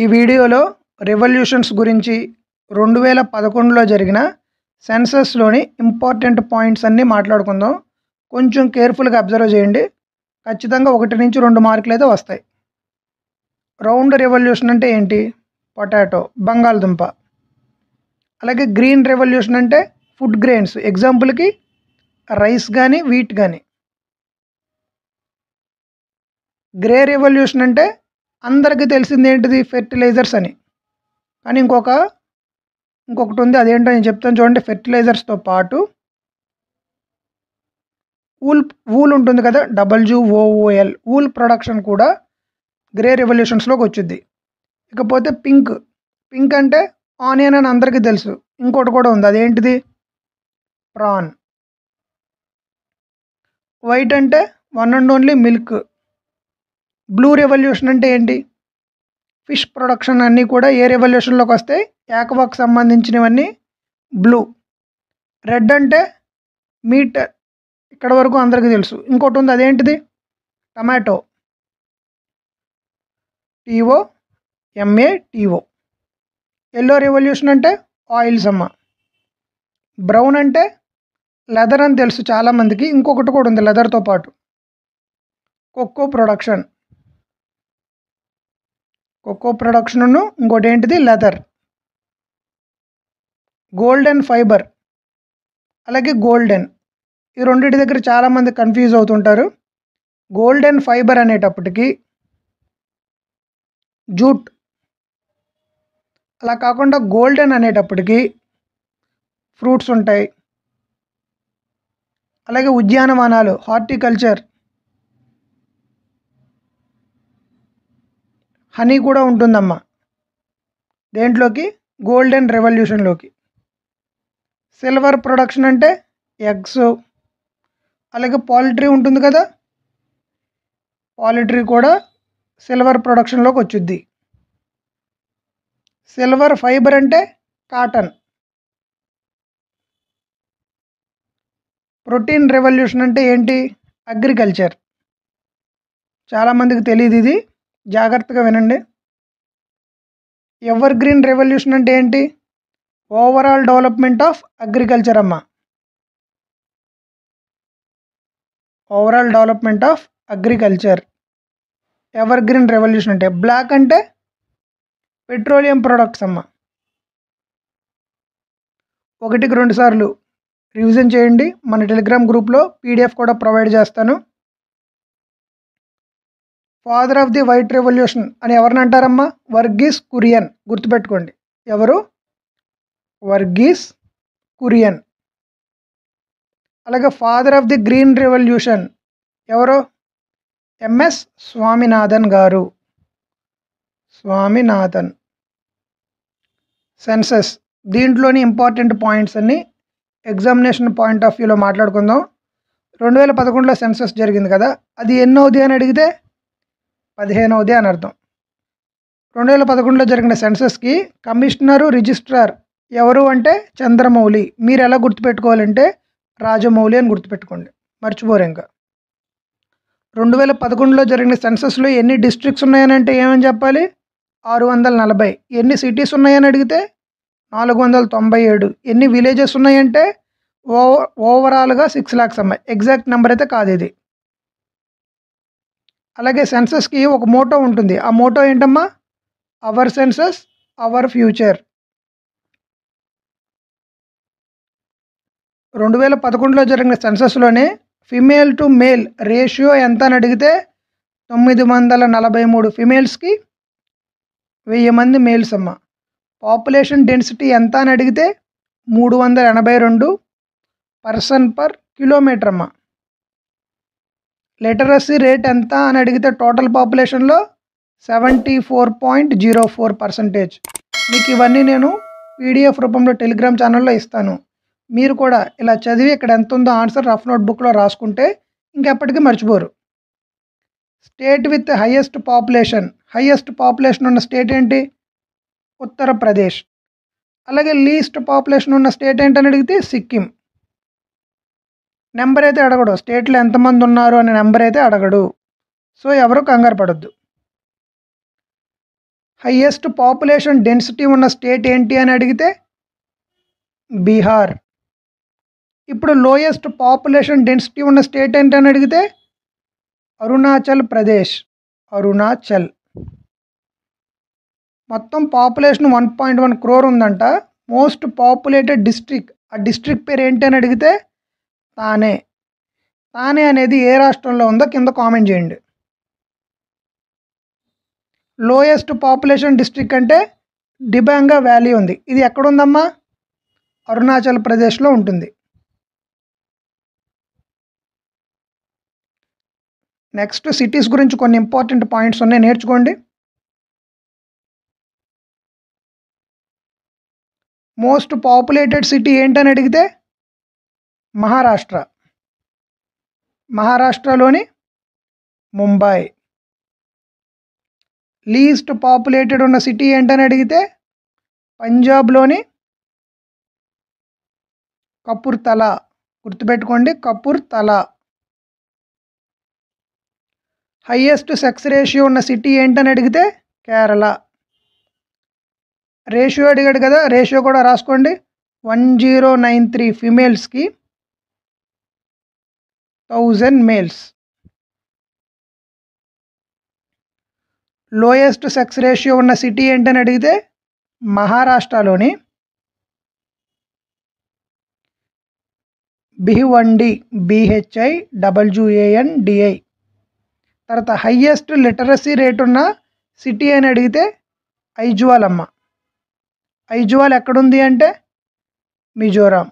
ఈ వీడియోలో రెవల్యూషన్స్ గురించి 2011లో జరిగిన సెన్సస్లోని ఇంపార్టెంట్ పాయింట్స్ అన్నీ మాట్లాడుకుందాం. కొంచెం కేర్ఫుల్గా అబ్జర్వ్ చేయండి. ఖచ్చితంగా 1 నుంచి 2 మార్కులు అయితే వస్తాయి. రౌండ్ రెవల్యూషన్ అంటే ఏంటి? పొటాటో, బంగాళదుంప. అలాగే గ్రీన్ రెవల్యూషన్ అంటే ఫుడ్ గ్రెయిన్స్, ఎగ్జాంపుల్కి రైస్ కానీ వీట్ కానీ. గ్రే రెవల్యూషన్ అంటే అందరికీ తెలిసింది ఏంటిది? ఫెర్టిలైజర్స్ అని. కానీ ఇంకొకటి ఉంది, అదేంటో నేను చెప్తాను చూడండి. ఫెర్టిలైజర్స్తో పాటు వూల్ ఉంటుంది కదా, WOOL, వూల్ ప్రొడక్షన్ కూడా గ్రే రెవల్యూషన్స్లోకి వచ్చింది. ఇకపోతే పింక్ అంటే ఆనియన్ అని అందరికీ తెలుసు. ఇంకోటి కూడా ఉంది, అదేంటిది? ప్రాన్. వైట్ అంటే one and only milk. Blue revolution అంటే ఏంటి? ఫిష్ ప్రొడక్షన్ అన్నీ కూడా ఏ రెవల్యూషన్లోకి వస్తాయి? యాక్వాకి సంబంధించినవన్నీ బ్లూ. రెడ్ అంటే మీట్, ఇక్కడ వరకు అందరికీ తెలుసు. ఇంకోటి ఉంది, అదేంటిది? Tomato, TOMATO. ఎల్లో రెవల్యూషన్ అంటే ఆయిల్స్ అమ్మ. బ్రౌన్ అంటే లెదర్ అని తెలుసు చాలామందికి. ఇంకొకటి కూడా ఉంది లెదర్తో పాటు, కోకో ప్రొడక్షన్. ఇంకోటి ఏంటిది? లెదర్. గోల్డెన్ ఫైబర్, అలాగే గోల్డెన్. ఈ రెండింటి దగ్గర చాలామంది కన్ఫ్యూజ్ అవుతుంటారు. గోల్డెన్ ఫైబర్ అనేటప్పటికి జూట్, అలా కాకుండా గోల్డెన్ అనేటప్పటికి ఫ్రూట్స్ ఉంటాయి. అలాగే ఉద్యానవనాలు, హార్టికల్చర్, హనీ కూడా ఉంటుందమ్మా దేంట్లోకి? గోల్డెన్ రెవల్యూషన్లోకి. సిల్వర్ ప్రొడక్షన్ అంటే ఎగ్స్. అలాగే పౌల్ట్రీ ఉంటుంది కదా, పౌల్ట్రీ కూడా సిల్వర్ ప్రొడక్షన్లోకి వచ్చుద్ది. సిల్వర్ ఫైబర్ అంటే కాటన్. ప్రోటీన్ రెవల్యూషన్ అంటే ఏంటి? అగ్రికల్చర్. చాలామందికి తెలియదు, ఇది జాగ్రత్తగా వినండి. ఎవర్ గ్రీన్ రెవల్యూషన్ అంటే ఏంటి? ఓవరాల్ డెవలప్మెంట్ ఆఫ్ అగ్రికల్చర్ అమ్మ. Overall development of agriculture ever green revolution అంటే. బ్లాక్ అంటే పెట్రోలియం ప్రొడక్ట్స్ అమ్మ. 1కి 2 సార్లు రివిజన్ చేయండి. మన టెలిగ్రామ్ గ్రూప్లో PDF కూడా ప్రొవైడ్ చేస్తాను. Father of the white revolution అని ఎవరిని అంటారమ్మా? వర్గీస్ కురియన్. గుర్తుపెట్టుకోండి, ఎవరు? వర్గీస్ కురియన్. అలాగే father of the green revolution ఎవరు? MS స్వామినాథన్ గారు. స్వామినాథన్. సెన్సస్, దీంట్లోని ఇంపార్టెంట్ పాయింట్స్ అన్ని ఎగ్జామినేషన్ పాయింట్ ఆఫ్ వ్యూలో మాట్లాడుకుందాం. 2011లో సెన్సస్ జరిగింది కదా, అది ఎన్నోది అని అడిగితే 15వది అని అర్థం. 2011లో జరిగిన సెన్సస్కి కమిషనరు, రిజిస్ట్రార్ ఎవరు అంటే చంద్రమౌళి. మీరు ఎలా గుర్తుపెట్టుకోవాలంటే రాజమౌళి అని గుర్తుపెట్టుకోండి, మర్చిపోరు ఇంకా. 2011లో జరిగిన సెన్సస్లో ఎన్ని డిస్ట్రిక్ట్స్ ఉన్నాయని అంటే ఏమని చెప్పాలి? 640. ఎన్ని సిటీస్ ఉన్నాయని అడిగితే 497. ఎన్ని విలేజెస్ ఉన్నాయంటే ఓవరాల్గా 6 lakhs అమ్మాయి. ఎగ్జాక్ట్ నెంబర్ అయితే కాదు ఇది. అలాగే సెన్సస్కి ఒక మోటో ఉంటుంది. ఆ మోటో ఏంటమ్మా? Our census our future. 2011లో జరిగిన సెన్సస్లోనే ఫిమేల్ టు మేల్ రేషియో ఎంత అని అడిగితే 943 ఫిమేల్స్కి 1000 మంది మేల్స్ అమ్మ. పాపులేషన్ డెన్సిటీ ఎంత అని అడిగితే 382 పర్సన్ పర్ కిలోమీటర్ అమ్మ. లిటరసీ రేట్ ఎంత అని అడిగితే టోటల్ పాపులేషన్లో 74.04%. మీకు ఇవన్నీ నేను PDF రూపంలో టెలిగ్రామ్ ఛానల్లో ఇస్తాను. మీరు కూడా ఇలా చదివి ఇక్కడ ఎంత ఉందో ఆన్సర్ రఫ్ నోట్బుక్లో రాసుకుంటే ఇంకెప్పటికీ మర్చిపోరు. స్టేట్ విత్ హైయెస్ట్ పాపులేషన్ ఉన్న స్టేట్ ఏంటి? ఉత్తరప్రదేశ్. అలాగే లీస్ట్ పాపులేషన్ ఉన్న స్టేట్ ఏంటని అడిగితే సిక్కిం. నెంబర్ అయితే అడగడు, స్టేట్లో ఎంతమంది ఉన్నారు అనే నెంబర్ అయితే అడగడు. సో ఎవరు కంగారు పడొద్దు. హైయెస్ట్ పాపులేషన్ డెన్సిటీ ఉన్న స్టేట్ ఏంటి అని అడిగితే బీహార్. ఇప్పుడు లోయెస్ట్ పాపులేషన్ డెన్సిటీ ఉన్న స్టేట్ ఏంటి అని అడిగితే అరుణాచల్ ప్రదేశ్. అరుణాచల్. మొత్తం పాపులేషన్ 1.1 crore ఉందంట. మోస్ట్ పాపులేటెడ్ డిస్ట్రిక్ట్, ఆ డిస్ట్రిక్ట్ పేరు ఏంటి అని అడిగితే తానే. తానే అనేది ఏ రాష్ట్రంలో ఉందో కింద కామెంట్ చేయండి. లోయెస్ట్ పాపులేషన్ డిస్ట్రిక్ట్ అంటే డిబాంగా వ్యాలీ ఉంది. ఇది ఎక్కడుందమ్మా? అరుణాచల్ ప్రదేశ్లో ఉంటుంది. నెక్స్ట్ సిటీస్ గురించి కొన్ని ఇంపార్టెంట్ పాయింట్స్ ఉన్నాయి, నేర్చుకోండి. మోస్ట్ పాపులేటెడ్ సిటీ ఏంటని అడిగితే మహారాష్ట్ర. మహారాష్ట్రలోని ముంబై. లీస్ట్ పాపులేటెడ్ ఉన్న సిటీ ఏంటని అడిగితే పంజాబ్లోని కపూర్తలా. గుర్తుపెట్టుకోండి, కపూర్తలా. హైయెస్ట్ సెక్స్ రేషియో ఉన్న సిటీ ఏంటని అడిగితే కేరళ. రేషియో అడిగాడు కదా, రేషియో కూడా రాసుకోండి. 1093 ఫీమేల్స్కి 1000 మేల్స్. లోయెస్ట్ సెక్స్ రేషియో ఉన్న సిటీ ఏంటని అడిగితే మహారాష్ట్రలోని భివండి. BHIWANDI. తర్వాత హైయెస్ట్ లిటరసీ రేట్ ఉన్న సిటీ అని అడిగితే ఐజ్వాల్ అమ్మ. ఐజ్వాల్ ఎక్కడుంది అంటే మిజోరాం.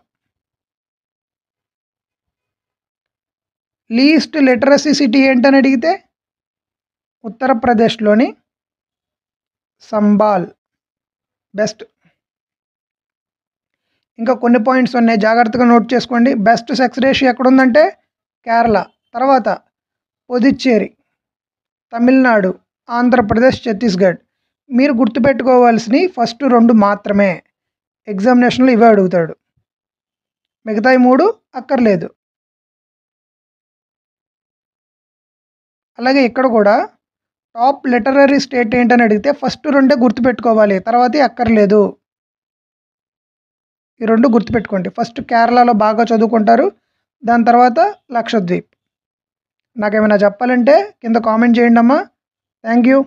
లీస్ట్ లిటరసీ సిటీ ఏంటని అడిగితే ఉత్తరప్రదేశ్లోని సంబాల్. బెస్ట్. ఇంకా కొన్ని పాయింట్స్ ఉన్నాయి, జాగ్రత్తగా నోట్ చేసుకోండి. బెస్ట్ సెక్స్ రేషియో ఎక్కడుందంటే కేరళ. తర్వాత పుదుచ్చేరి, తమిళనాడు, ఆంధ్రప్రదేశ్, ఛత్తీస్గఢ్. మీరు గుర్తుపెట్టుకోవాల్సినవి ఫస్ట్ 2 మాత్రమే. ఎగ్జామినేషన్లో ఇవే అడుగుతాడు, మిగతాయి 3 అక్కర్లేదు. అలాగే ఇక్కడ కూడా టాప్ లిటరరీ స్టేట్ ఏంటని అడిగితే ఫస్ట్ 2 గుర్తుపెట్టుకోవాలి, తర్వాత అక్కర్లేదు. ఈ 2 గుర్తుపెట్టుకోండి. ఫస్ట్ కేరళలో బాగా చదువుకుంటారు, దాని తర్వాత లక్షద్వీప్. నాకేమైనా చెప్పాలంటే కింద కామెంట్ చేయండి అమ్మా. Thank you.